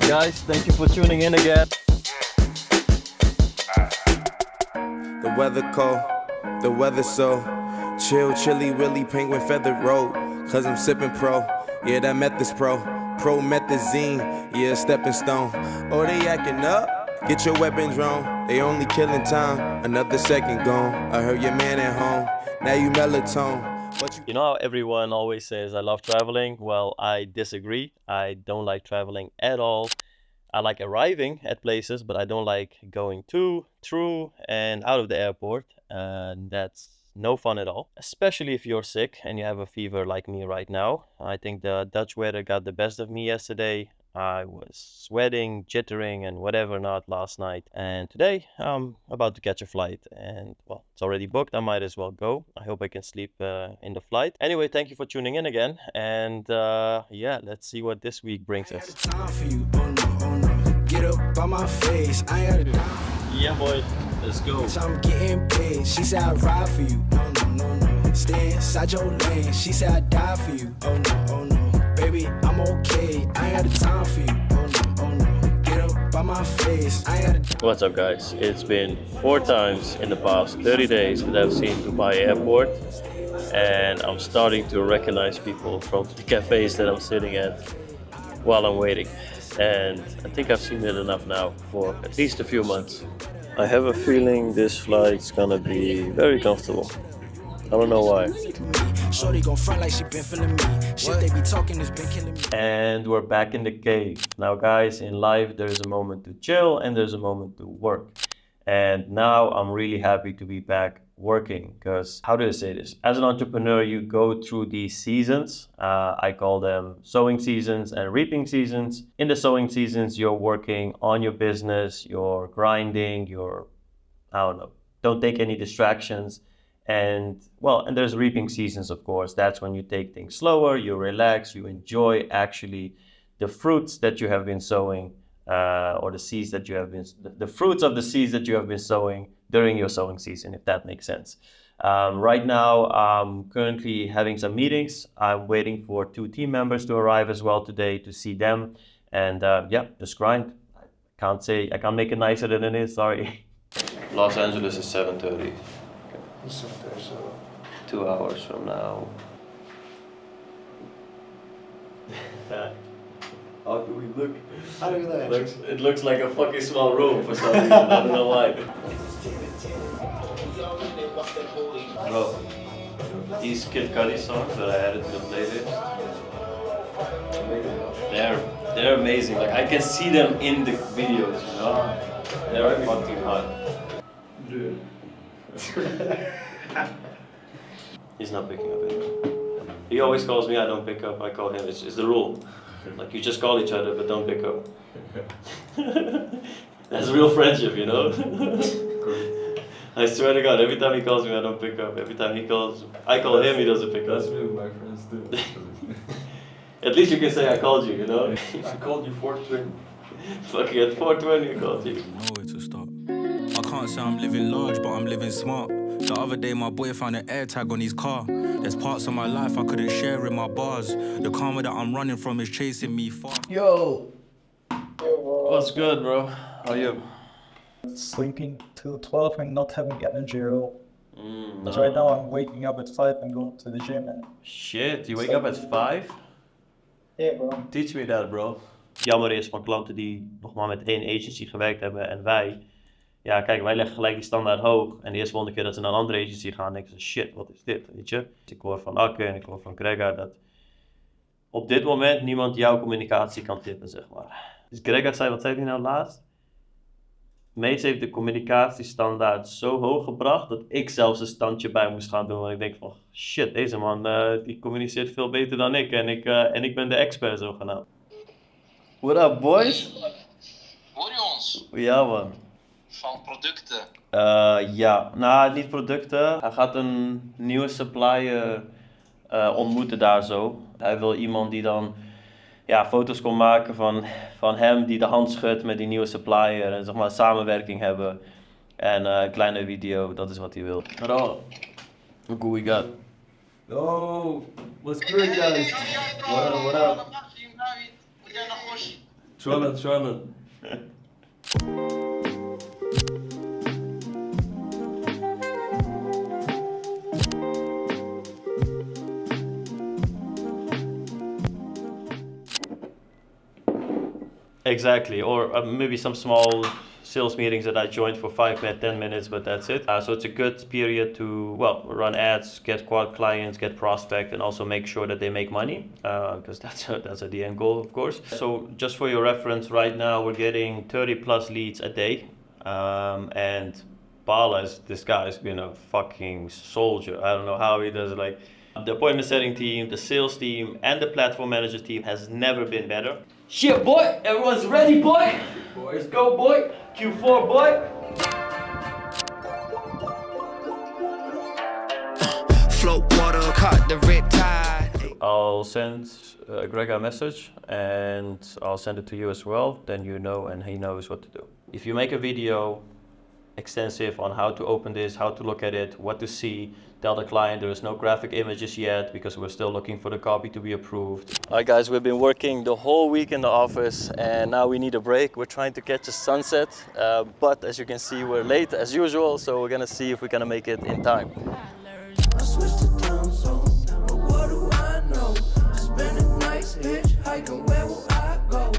Guys, thank you for tuning in again. The weather cold, the weather so chill, chilly, willy, penguin feathered road. Cause I'm sipping pro, yeah, that meth is pro. Promethazine, yeah, stepping stone. Oh, they acting up, get your weapons wrong. They only killing time, another second gone. I heard your man at home, now you melatonin. You know how everyone always says I love traveling? Well, I disagree. I don't like traveling at all. I like arriving at places, but I don't like going to, through, and out of the airport. And that's no fun at all, especially if you're sick and you have a fever like me right now. I think the Dutch weather got the best of me yesterday. I was sweating, jittering, and whatever not last night. And today I'm about to catch a flight, and well, it's already booked. I might as well go. I hope I can sleep in the flight. Anyway, thank you for tuning in again. And yeah, let's see what this week brings us. Get up by my face, I ain't got a Yeah, boy, let's go. I'm getting paid. She said I'd ride for you. No, no, no, no. Stay inside your lane. She said I'd die for you. Oh no, oh no. Baby, I'm okay. I ain't got the time for you. Oh no, oh no. Get up by my face. I ain't got What's up, guys? It's been 4 times in the past 30 days that I've seen Dubai Airport, and I'm starting to recognize people from the cafes that I'm sitting at while I'm waiting. And I think I've seen it enough now for at least a few months. I have a feeling this flight's gonna be very comfortable. I don't know why. Shorty gon' front like she been feeling me. Shit they be talking has been killing me. And we're back in the cave. Now, guys, in life there's a moment to chill and there's a moment to work. And now I'm really happy to be back working, because how do I say this? As an entrepreneur, you go through these seasons. I call them sowing seasons and reaping seasons. In the sowing seasons, you're working on your business, you're grinding, don't take any distractions. And well, and there's reaping seasons, of course. That's when you take things slower, you relax, you enjoy actually the fruits that you have been sowing, or the seeds that you have been, the fruits of the seeds that you have been sowing during your sowing season, if that makes sense. Right now, I'm currently having some meetings. I'm waiting for 2 team members to arrive as well today to see them. And yeah, just grind. I can't make it nicer than it is, sorry. Los Angeles is 7:30. 2 hours from now. How do we look? How do we look? It looks like a fucking small room for some reason. I don't know why. Bro, these Kid Cudi songs that I added to the playlist, they're amazing. Like, I can see them in the videos, you know? They're fucking hot. He's not picking up anymore. He always calls me, I don't pick up, I call him. It's the rule. Like, you just call each other, but don't pick up. That's real friendship, you know? I swear to God, every time he calls me, I don't pick up. Every time I call him, he doesn't pick up. That's me with my friends too. At least you can say I called you, you know? I called you 420. Fucking at 4:20 I called you. Nowhere to stop. I can't say I'm living large, but I'm living smart. The other day, my boy found an AirTag on his car. There's parts of my life I couldn't share in my bars. The karma that I'm running from is chasing me far. Yo! What's good, bro? How are you? Sleeping till 12 and not having energy at all. No. So right now I'm waking up at 5 and going to the gym. And Shit, you wake up at 5? yeah, bro. Teach me that, bro. Jammer is van klanten die nog maar met 1 agency gewerkt hebben en wij. Ja, kijk, wij leggen gelijk die standaard hoog. En de eerste volgende keer dat ze naar een andere agency gaan, denken ze, shit, wat is dit, weet je? Dus ik hoor van Akke en ik hoor van Gregor dat op dit moment niemand jouw communicatie kan tippen, zeg maar. Dus Gregor zei, wat zei hij nou laatst? Mees heeft de communicatiestandaard zo hoog gebracht dat ik zelfs een standje bij moest gaan doen. Want ik denk van, shit, deze man die communiceert veel beter dan ik. En ik ben de expert zogenaamd. What up, boys? Hoor je ons? Ja, man. Van producten. Ja, nou, niet producten. Hij gaat een nieuwe supplier ontmoeten daar zo. Hij wil iemand die dan foto's kon maken van hem die de hand schudt met die nieuwe supplier. En zeg maar samenwerking hebben. En een kleine video, dat is wat hij wil. Hallo. Look who we got. Oh, what's good, guys? What up, what up? Shonen. Exactly, or maybe some small sales meetings that I joined for 5 minutes, 10 minutes, but that's it. So it's a good period to, well, run ads, get quad clients, get prospect, and also make sure that they make money, because that's the end goal, of course. So just for your reference, right now we're getting 30 plus leads a day, and Bala, this guy has been a fucking soldier. I don't know how he does it. Like, the appointment setting team, the sales team, and the platform manager team has never been better. Shit, boy! Everyone's ready, boy! Let's go, boy! Q4, boy! Float water, caught the red tide. I'll send Greg a message, and I'll send it to you as well. Then you know, and he knows what to do. If you make a video extensive on how to open this, how to look at it, what to see, tell the client there is no graphic images yet because we're still looking for the copy to be approved. All right guys, we've been working the whole week in the office and now we need a break. We're trying to catch a sunset, but as you can see we're late as usual, so we're gonna see if we're gonna make it in time. I switched to time zone, but what do I know? Spending nights hitchhiking, where will I go?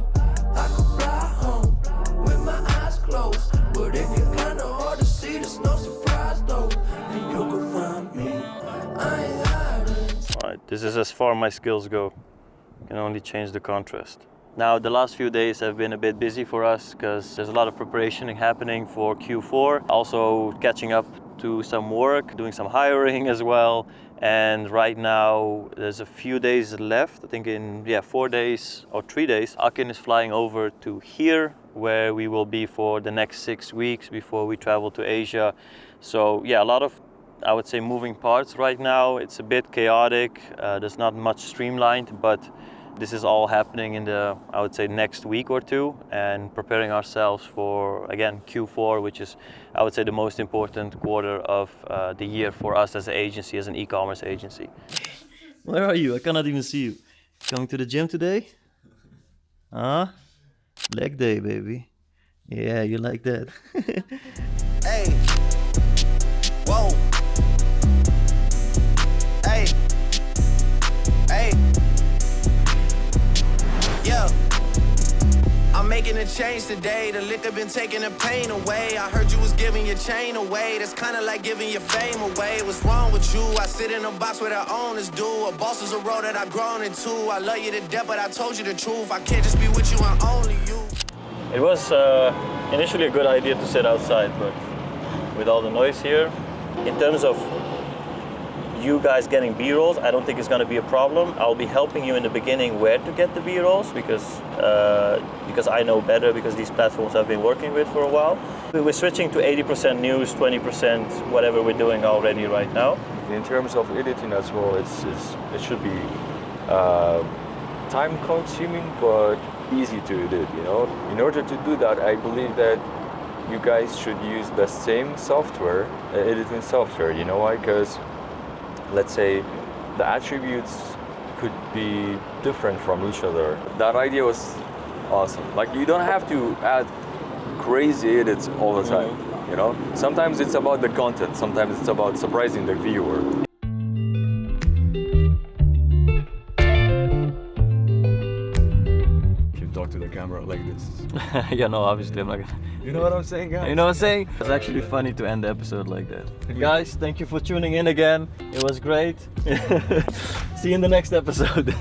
I could fly home with my eyes closed, but it get kinda hard to see, there's no surprise though. And you can find me, I ain't hiding. Alright, this is as far my skills go. Can only change the contrast. Now the last few days have been a bit busy for us because there's a lot of preparation happening for Q4. Also catching up to some work, doing some hiring as well. And right now there's a few days left. I think in 4 days or 3 days, Akin is flying over to here where we will be for the next 6 weeks before we travel to Asia. So yeah, a lot of, I would say, moving parts right now. It's a bit chaotic. There's not much streamlined, but this is all happening in the, I would say, next week or two, and preparing ourselves for, again, Q4, which is, I would say, the most important quarter of the year for us as an agency, as an e-commerce agency. Where are you? I cannot even see you. Going to the gym today? Huh? Leg day, baby. Yeah, you like that. Hey, whoa. Hey, hey, yeah. I'm making a change today. The liquor been taking the pain away. I heard you was giving your chain away. That's kinda like giving your fame away. What's wrong with you? I sit in a box where the owners do. A boss is a role that I've grown into. I love you to death, but I told you the truth. I can't just be with you and only you. It was initially a good idea to sit outside, but with all the noise here, in terms of you guys getting B-rolls, I don't think it's going to be a problem. I'll be helping you in the beginning where to get the B-rolls because I know better, because these platforms I've been working with for a while. We're switching to 80% news, 20% whatever we're doing already right now. In terms of editing as well, it should be time consuming but easy to edit, you know. In order to do that, I believe that you guys should use the same software, editing software, you know why? Because let's say the attributes could be different from each other. That idea was awesome. Like, you don't have to add crazy edits all the time, you know? Sometimes it's about the content, sometimes it's about surprising the viewer. Talk to the camera like this. Yeah, no, obviously I'm not gonna. You know what I'm saying, guys? You know what I'm saying? It's actually funny to end the episode like that. Guys, thank you for tuning in again. It was great. See you in the next episode.